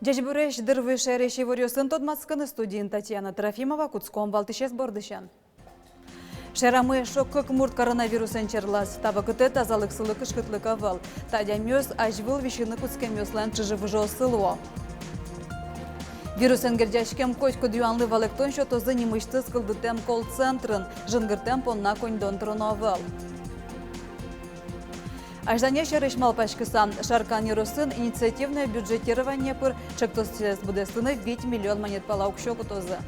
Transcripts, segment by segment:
Дежбуреш дырвы шереши варёсын тодмасканы студент Татьяна Трофимова Куцком Балтышес Бордышан. Шерамы шоккык мурт коронавирусын черлас. Таба кыты тазалык сылык ышкытлык авал. Тадя мёс ажвыл вишины Куцкем мёслан чыжывыжо сылуо. Вирусын гердяшкем койку дюанлы валектон шотозы немышты скылдытем колл-центрын, жынгыртем понна коньдон троновал. Аждане шереш малпашкысан шаркан юрусын инициативное бюджетирование пыр чектостес будестыны 5 миллион монет палаук шокутозы.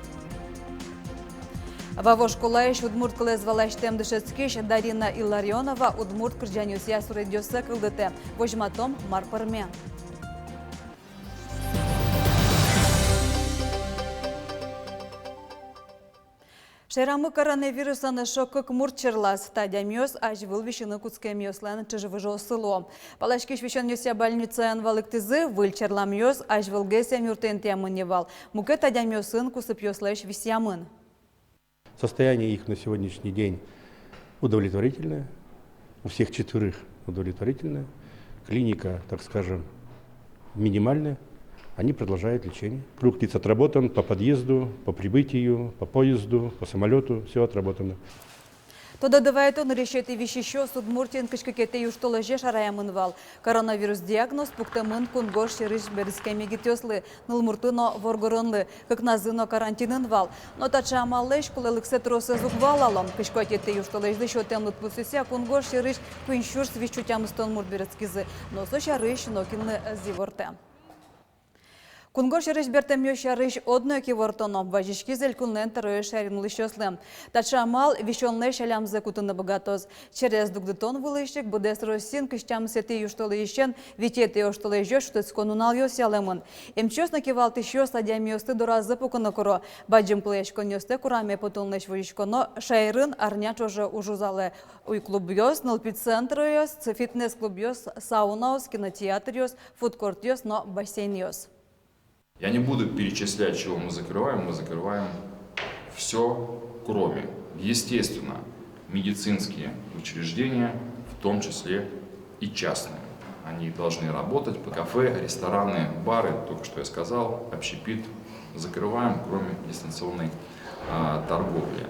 Вавош Кулаиш удмурт кылез валаштем дышецкиш Дарина Илларионова удмурт кырджанюс ясуры дёсы кылдыте. Вожматом марпарме. Шерамы коронавирусаны шоккык муртчерлас. Тадя мёс ажвыл вишины Куцкем мёслан чыжывыжо сыло. Палашкиш вишен юся больницаен валыктызы выльчерла мёс ажвыл гесем юртен темыневал. Муке тадя мёсын кусып ёслэш висямын. Состояние их на сегодняшний день удовлетворительное. У всех четверых удовлетворительное. Клиника, так скажем, минимальная. Они продолжают лечение. Круг птиц отработан по подъезду, по прибытию, по поезду, по самолету. Все отработано. Тода давает он решить и вещещё с Удмуртиен кышкакете юштолаже шараямынвал. Коронавирус диагноз пуктамын кунгош шериш берискеме гитёслы, нылмуртыно воргоронлы, как назыно карантинынвал. Но тача малыш кулелыксе тросы зуквалалом. Кышкакете юштолажды шотем лытпусыся кунгош шериш куиншур свищутямыстон муртберецкизы. Но со шарыш нокинлы зиворте. Кунгош шериш бертем шарыш одно кивортоно, важишки зелькунлен тарое шарин лыщослем. Тачамал вещонле шалямзе кутыны богатоз. Через дугдытон вылыщик будес росин кыштям сети юштолы ищен, витети оштолы жёш, что сконунал ёсялемын. Эмчёсно кивалты шё садямиосты доразы пуконокоро. Баджим плешкон ёсты кураме потонлеш вышконо, шайрын арня чоже ужузале. Уй клуб ёс, нылпицентр ёс, фитнес-клуб ёс, сауна ёс, кинотеатр ёс, фудкорт ёс, но бассейн ёс. Я не буду перечислять, чего мы закрываем. Мы закрываем все, кроме, естественно, медицинские учреждения, в том числе и частные. Они должны работать, кафе, рестораны, бары, только что я сказал, общепит. Закрываем, кроме дистанционной торговли.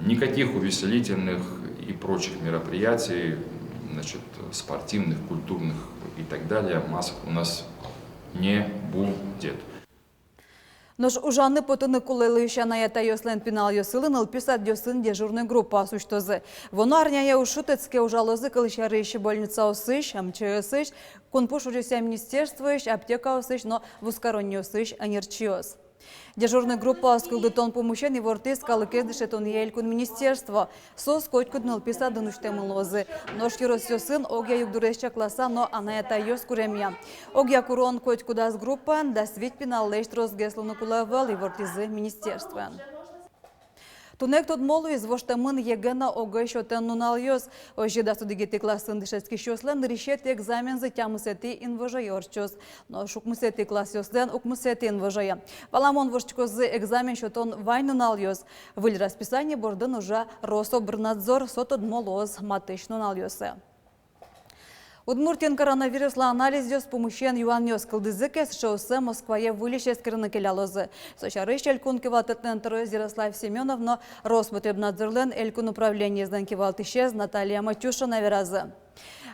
Никаких увеселительных и прочих мероприятий, значит, спортивных, культурных и так далее, масок у нас не будет. Нож ужаны потыны кулелыша на это ёслен пинал ёсылын алписат ёсын дежурный группа сущтозы. Воно арняя ушутецке ужалозы кылышарыщи больница осыш, МЧСыш, кунпуш ужеся министерствоиш, аптека осыш, но вускаронний осыш анерчиос. Дежурная группа скылдытон помощен и вортис калыкездышетон елькун министерство. Сос котькудн алписа дынуштемылозы. Нож юросёсын огя югдурешча класса, но она это ёс куремья. Огя курон котькудас группа, да свит пинал лешт розгеслуну кулавал и вортизы министерства. Тунек тот молу из воштамын егена ога шотен нунал ёс. Ожида судигети классын дышецки шослен решет экзамен за тямысети инвожайорчос. Но шукмысети класс ёслен укмысети инвожая. Валамон вожчкозы экзамен шотон вай нунал ёс. Выль расписание бордын уже Рособрнадзор сотод молоз матыш нунал ёсы. Удмуртин коронавирусла анализ ёс помощен юан ёс кылдызыкес шоусы Москвае вылещес кырныкелялозы. Сочарыш элькун кивалтытнен троез Ярослав Семенов, но Роспотребнадзорлен элькун управление здан кивалтышез Наталья Матюшина веразы.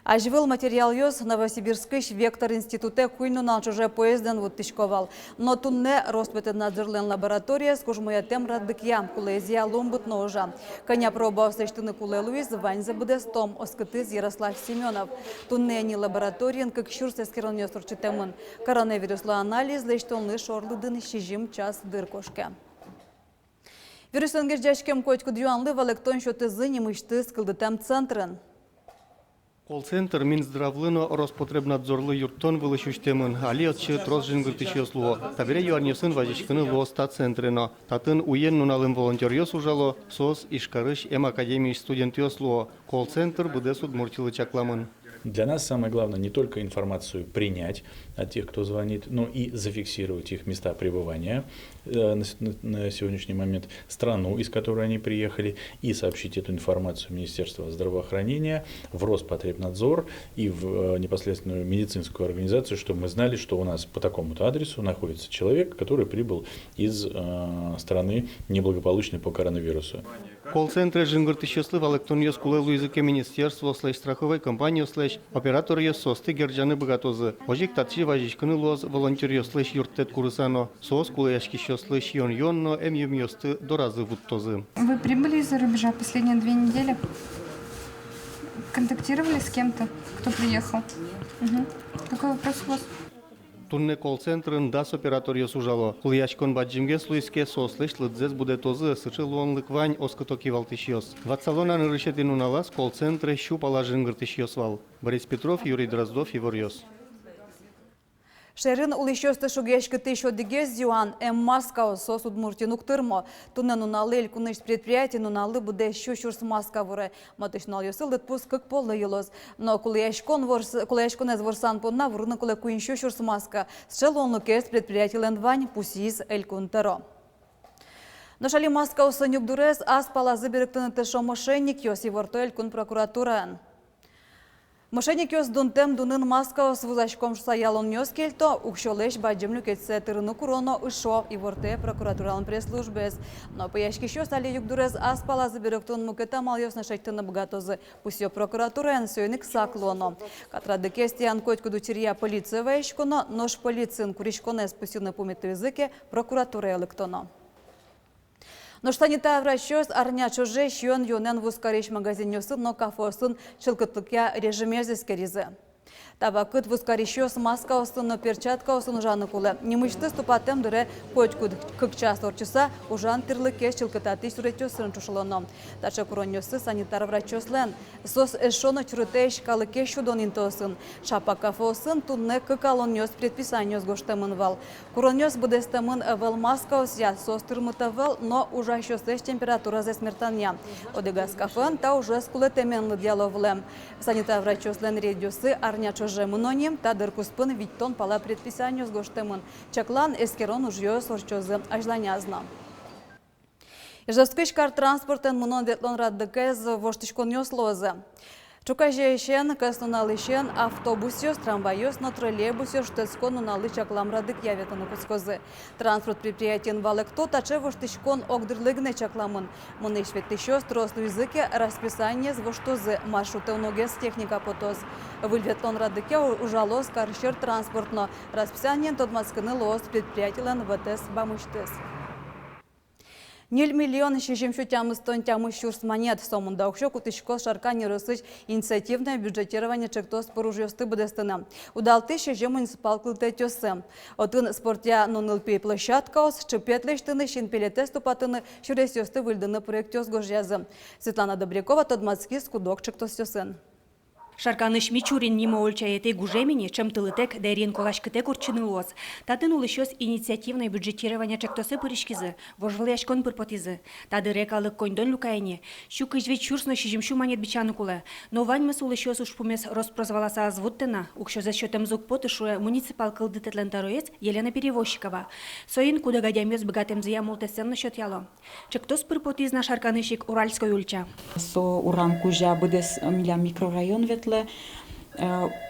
Ажвыл материал ёс Новосибирскыш вектор институте хуйнунал чуже поезден вуттышковал. Но тунне Роспотребнадзорлен лаборатория скужмуятем раддыкья кулезия ломбут ножа. Коня проба осыштыны куле Луиз ваньзе будес том оскытыз Ярослав Семенов. Тунне они лабораториян как щурсес керон ёс урчитемын. Коронавирусла анализ лештонлы шорлыдын шижим час дыркошке. Вирусын герджашкем котьку дюанлы валектон шотызы немышты скылдытем центрын. Колл-центр Минздравлыно Роспотребнадзорлы юрттон вылышуштемын, али отчы трос жингыртыш ёслуо. Табире юарнесын вазичкыны лоста центрино. Татын уен нуналым волонтер ёс ужало, сос ишкарыш эм академий студент ёслуо. Колл-центр будес удмуртилы чакламын. Для нас самое главное не только информацию принять от тех, кто звонит, но и зафиксировать их места пребывания на сегодняшний момент, страну, из которой они приехали, и сообщить эту информацию в Министерство здравоохранения, в Роспотребнадзор и в непосредственную медицинскую организацию, чтобы мы знали, что у нас по такому-то адресу находится человек, который прибыл из страны неблагополучной по коронавирусу. Колл-центре жингыртышеслы в электроньёс кулелу языке министерства слэш страховой компании слэш оператор ёс состы герджаны богатозы. Ожик татчи важичканы лоз волонтер слэш юртет курысано. Сос кулаяшки слэш йон-йонно эм ёсты доразы вуттозы. Вы прибыли из-за рубежа последние 2 недели? Контактировали с кем-то, кто приехал? Угу. Какой вопрос у вас? Турне колл-центрын дас оператор ёс ужало. Кулаяшкон баджимге слуиске сослэш лыдзес буде тозы сычы луонлык вань оскотоки валтыш ёс. Ватсалонан рышетин уналас колл-центре щупала жингыртыш ёс вал. Борис Петров, Юрий Дроздов, Ивор ёс. Шерин улещёсты шугешки тысячу дегез дюан Маскау сос удмурти нуктырмо. Тунен уналы илькуныш предприятие нуналы буде щущурс маска вуре. Матышнал ёсыл дытпус как полы елоз. Но кулаяшкон эз ворсан понна вурны куле куин щущурс маска. Сшелон лукес предприятие лендвань пусиз элькунтеро. Но шали Маскау сынюк дурез аспала заберектыны тышо мошенник ёс еворто элькун прокуратуран. Мошенник ёс дунтем дунын Маскау с вузачком шсаялон ёс кельто, укшолеш баджемлю кетсе тырыны куроно ышо и ворте прокуратуралын пресс-службез. Но пояшки щос али юкдурез аспала заберектон мукетамал ёс нашайтыны богатозы. Пусё прокуратурен сёйник саклоно. Катрады кестиян котку дучерия полиция вэйшконо, нож полицин куришконес пусюны пумиту языке прокуратура электоно. Но штанита вращёс арня чуже щён ёнен вускариш магазин ёсын, но кафосын чылкытлыкя режимезис керизе. Табакыт вускаришёс маска осын, но перчатка осын ужаны кулы. Немышты ступатем дуре котькуд кыкчас орчыса ужан тырлыкеш чылкытаты сүретёсын чушылыно. Тача куронёсы санитар врачёслен. Сос эшоно чурытеш калыкеш шудон интосын. Шапа кафосын тунне кыкалон ёс предписаниёс гоштемын вал. Куронёс будестемын вел маска осья сос тырмыта вел, но ужащёсеш температура за смертания. Одегас кафен та уже скулетеменлы дьяловлем. Санитар врачёслен редёсы арня чуже мыноним та дыркуспын виттон пала предписаниёс гоштемын. Чаклан эскерон ужьёс орчозы ажланязна. Ижевскыш кар транспортен мынон ветлон раддыкез воштышкон ёс лозе. Чукажешен, каснуналышен, автобусёс, трамвайёс, но троллейбусёс, штецкон уналы чаклам радык яветаны кускозы. Транспорт предприятиен валекто, таче воштышкон огдырлыгне чакламын. Мыныш ветлышёс, трослу языке, расписание с воштозы, маршруты уногес техника потоз. Выльветлон радыке ужалос каршер транспортно, расписание тодмаскыны лоос предприятиелен ВТС бамыштыз. 0 миллион шешемшо тямыстон тямыщурс монет сомында укшо кутышко шаркани рысыч инициативное бюджетирование чектос поружьёсты будестына. Удалты шеже муниципал кылтетёсы. Отын спортя нунылпей площадкаос, чепетлештыны шинпелете ступатыны шуресёсты выльдыны проектёс гожязы. Светлана Добрякова, Тодмацки, Скудок чектосёсын. Шарканыш Мичурин нимо ольчаете гужемени, чем тылытек дайрин колашкытек урчынылоз. Татын улышёс инициативное бюджетирование чектосы пырышкизы, вожвыляшкон пырпотизы. Тады рекалык коньдон люкайне. Щук извет чурсно шижимшу манет бичаны кулы. Но ваньмыс улышёс ушпумес роспрозваласа азвуттына, укшо за счётем зук потышуя муниципал кылдытетлентароец Елена Перевозчикова. Соин куда гадямёс богатым зия мултесен насчёт яло. Чектос пырпотиз на шарканышик Уральской ульча. Со урам кужа будес миля микрорайон вет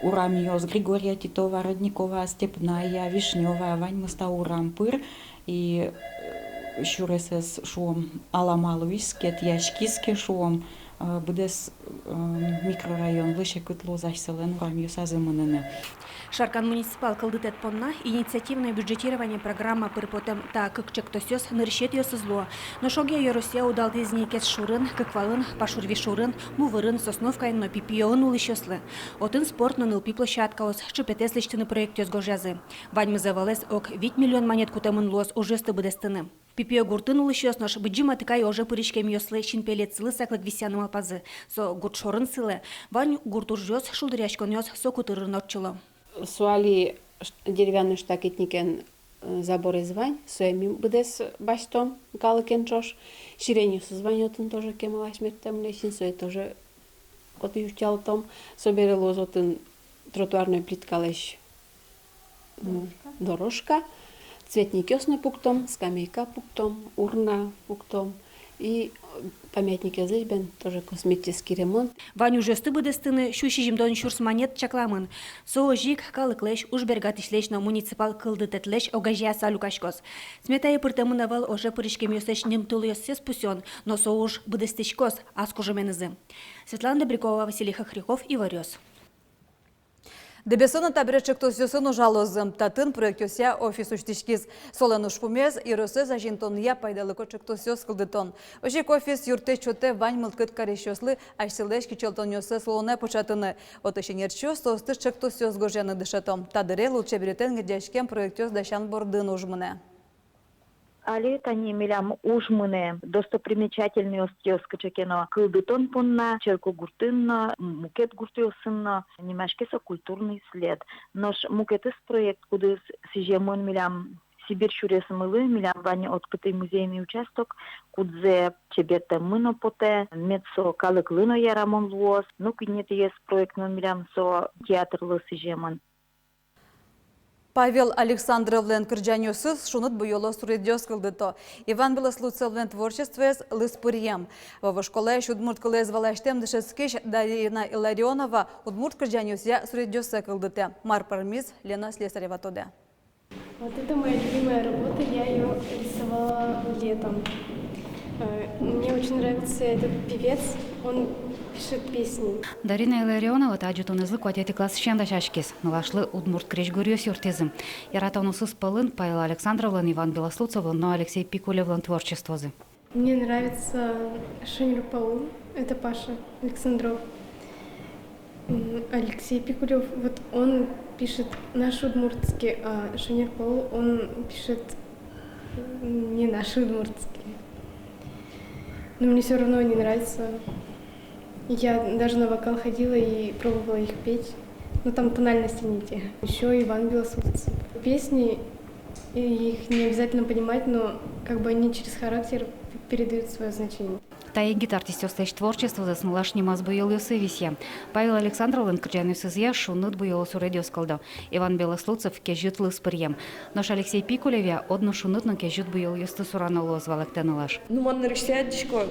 Урамиос, Григория Титова, Родникова, Степная, Вишнева, Ваньмыста Урампыр и Щуресес шуом Аламалуискет, Яшкиске шуом Будес микрорайон Лыше Кытло Зайселен Урамиос Азымыныны. Шаркан муниципал кылдытет понна инициативное бюджетирование программа пырпотем та как чектосёс нырщет ёсызло. Но шоге Россия удалды из некет шурын, кыквалын, пашурви шурын, мувырын, сосновкайн, но пипион улыщёслы. Отын спорт но нылпи площадкаос, чупетес лиштыны проектёс гожязы. Ваньмы завалес ок 8 миллион монет кутемын лос уже стыбыдестыны. Пипио гуртын улыщёс наш быджима тыкай уже пырышкем ёслы шинпелет сылы саклык висяным алпазы. Со гурт шорын сылы. Вань гуртур жёс шулдыряшкон ёс со кутырын отчыло. Суали деревянный штакетникен забор извань, суэми будес баштон галыкен чош, ширенью звонётын тоже кемалаш мертем лесин, суэ тоже отъезжал собирал зотын тротуарной плиткалеш дорожка, цветник ясно пуктом, скамейка пуктом, урна пуктом и памятник язычбен, тоже косметический ремонт. Ваню жесты будестыны шуши жимдон шурс монет чакламын. Соожик калыклеш ужбергат ишлешно муниципал кылдытетлеш огажия салюкашкос. Сметая пыртамынавал оже пырышкем ёсеш ним тулыёссе спусён, но соуж будестечкос аскужеменызы. Светлана Добрякова, Василий Хохряков и Варёс. Дебесона табиречек тосюсыну жалозым, татын проектюся офис уштишкиз. Солен ушпумез и росы за жинтон пайдалы кочек тосюс кылдытон. Ожик офис юрте чоте вань мылкыт карещослы, айшсылеш кичелтон ёсы слоне початыны. Отышенерчу состыш чек тосюс гожены дышатом. Тадыре лучше беретен гедяшкем проектюс дащан бордын ужмыне. Але тани милям ужмыне достопримечательный остёскачекено кылдытон понна, черко гуртынна, мукет гуртёсынна, немашкеса культурный след. Нож мукетыс проект, кудыс сижемон милям Сибирь шуресмылы, милям вани открытый музейный участок, кудзе чеберте мыно поте, медсо калыклыно ярамон луос, ну кинет есть проект но милям со театрлы сижемон. Павел Александровлен Кырджанёсыз шунут буйоло суридёс кылдыто. Иван Белослуцевлен творчествес лыспырьем. Во школе удмурт кылез валаштем дышескиш Дарина Илларионова удмурт Кырджанёсья суридёсе кылдыте. Мар Пармиз, Лена Слесарева тоде. Вот это моя любимая работа, я ее рисовала летом. Мне очень нравится этот певец, он пишет песни. Дарина Илларионова таджутун ызлы кватети класс шенда шашкис. Налашлы удмурт крещгурьёс юртизм. Яратонусыз пылын Павел Александровлен, Иван Белослуцевлен, но Алексей Пикулевлен творчествозы. Мне нравится Шенер Паул, это Паша Александров. Алексей Пикулев, вот он пишет наш удмуртский, а Шенер Паул, он пишет не наш удмуртский. Но мне все равно они нравятся. Я даже на вокал ходила и пробовала их петь, но там тональности не те. Еще Иван Белослуцев. Песни, их не обязательно понимать, но как бы они через характер передают свое значение. Тае гитартистёс теж творчество заснулаш нимаз буйылысы висье. Павел Александровлен Кырджанёсызья шунут буйылысу радиос кылды. Иван Белослуцев кежют лыспырьем. Наш Алексей Пикулевя одну шунутну кежют буйылысты суранылы звалактанылаш. Ну, мон нарышся дишко,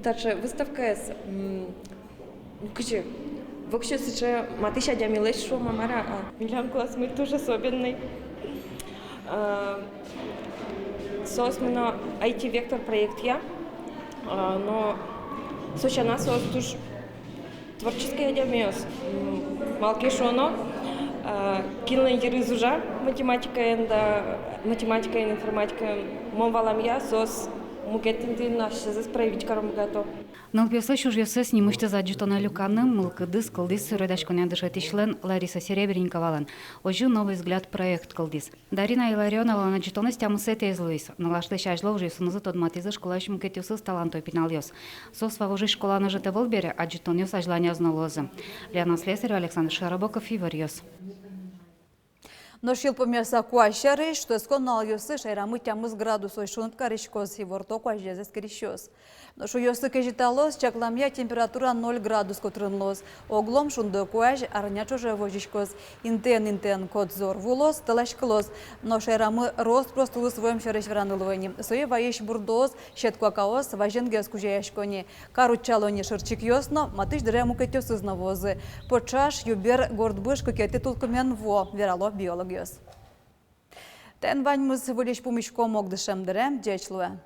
таче выставка с кучи. Вообще сейчас матыша дямилеш шо мамара. Милям класс мы тоже особенный. Сосмено IT-вектор проект я. Но соча нас туж творческая демиос. Малкишоно, килный ерызужа, математика и информатика. Мон валам я сос мукетинти наш за справить карамгато. Налпёсы шужьёсы снимышты заджутона люканым, мылкыдыс кылдыс сырыдаш коня дышатишлен Лариса Серебренниковалан. Ожу новый взгляд проект кылдыс. Дарина Илларионова на джутона стямусы тезлуис. Налашты шажлов же сунузы тодматизы школаш мукетюсы с талантой пиналёс. Сос вавожи школа на жете волбере, а джутонёс ажланя знолозы. Лена Слесарев, Александр Шарабоков и Варьёс. Но шил помеса куащары, что сконал ёсы шайрамы тямыз градусой шунт каришкос и ворто куажезес каришос. Но шу ёсы кежиталос, чакламья температура 0 градус котрынлос. Оглом шунды куаж арня чуже вожишкос. Интен кот зор вулос, талашклос. Но шайрамы рост просто лысвоем шарыш вранылвани. Сое ваиш бурдоз, щеткуакаос, важенгес кужаяшкони. Каручалони шырчик ёсно, матыш дрему кетёсы знавозы. Почаш юбер гордбыш кукети тулкумен во, верало биолог. Тен вань мыз вылеш помешком огдышем дерем, дечлуе.